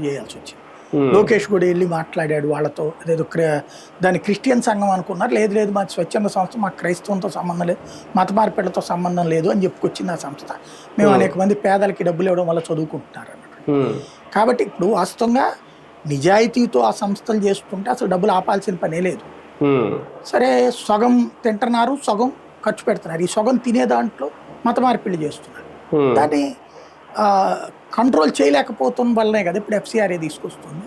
చేయాల్సి వచ్చింది. లోకేష్ కూడా వెళ్ళి మాట్లాడాడు వాళ్ళతో. అదేదో దాని క్రిస్టియన్ సంఘం అనుకున్నారు. లేదు లేదు మాకు స్వచ్ఛంద సంస్థ, మాకు క్రైస్తవంతో సంబంధం లేదు, మత మార్పిడితో సంబంధం లేదు అని చెప్పుకొచ్చింది ఆ సంస్థ. మేము అనేక మంది పేదలకి డబ్బులు ఇవ్వడం వల్ల చదువుకుంటున్నారు అన్నట్టు. కాబట్టి ఇప్పుడు వాస్తవంగా నిజాయితీతో ఆ సంస్థలు చేసుకుంటే అసలు డబ్బులు ఆపాల్సిన పనే లేదు. సరే సగం తింటున్నారు, సగం ఖర్చు పెడుతున్నారు. ఈ సగం తినే దాంట్లో మత మార్పిడి చేస్తున్నారు. దాన్ని కంట్రోల్ చేయలేకపోతున్న వల్లనే కదా ఇప్పుడు ఎఫ్సిఆర్ఏ తీసుకొస్తుంది.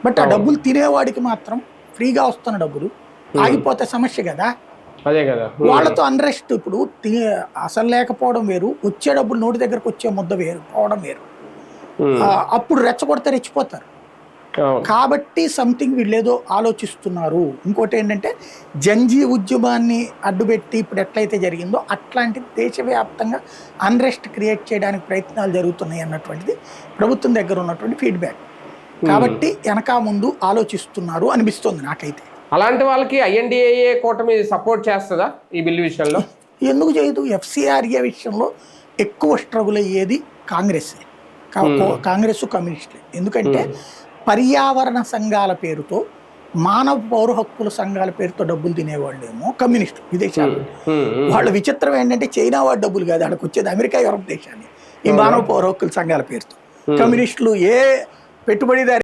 బట్ ఆ డబ్బులు తినేవాడికి మాత్రం ఫ్రీగా వస్తున్న డబ్బులు ఆగిపోతే సమస్య కదా. అదే కదా, వాళ్ళతో అన్రెస్ట్. ఇప్పుడు అసలు లేకపోవడం వేరు, వచ్చే డబ్బులు నోటి దగ్గరకు వచ్చే ముద్ద వేరు, పోవడం వేరు. అప్పుడు రెచ్చగొడితే రెచ్చిపోతారు. కాబట్టి సంథింగ్ వీళ్ళేదో ఆలోచిస్తున్నారు. ఇంకోటి ఏంటంటే జంజీ ఉద్యమాన్ని అడ్డుపెట్టి ఇప్పుడు ఎట్లయితే జరిగిందో అట్లాంటి దేశవ్యాప్తంగా అన్రెస్ట్ క్రియేట్ చేయడానికి ప్రయత్నాలు జరుగుతున్నాయి అన్నటువంటిది ప్రభుత్వం దగ్గర ఉన్నటువంటి ఫీడ్బ్యాక్. కాబట్టి వెనక ముందు ఆలోచిస్తున్నారు అనిపిస్తుంది నాకైతే. అలాంటి వాళ్ళకి ఐఎన్డిఏ కూటమి సపోర్ట్ చేస్తుందా ఈ బిల్లు విషయంలో? ఎందుకు చేయదు? ఎఫ్సిఆర్ఏ విషయంలో ఎక్కువ స్ట్రగుల్ అయ్యేది కాంగ్రెస్ కమ్యూనిస్టులే. ఎందుకంటే పర్యావరణ సంఘాల పేరుతో, మానవ పౌర హక్కుల సంఘాల పేరుతో డబ్బులు తినేవాళ్ళేమో కమ్యూనిస్టులు విదేశాలు. వాళ్ళ విచిత్రం ఏంటంటే చైనా వాడు డబ్బులు కాదు, అక్కడికి వచ్చేది అమెరికా, యూరప్ దేశాన్ని ఈ మానవ పౌర హక్కుల సంఘాల పేరుతో. కమ్యూనిస్టులు ఏ పెట్టుబడిదారి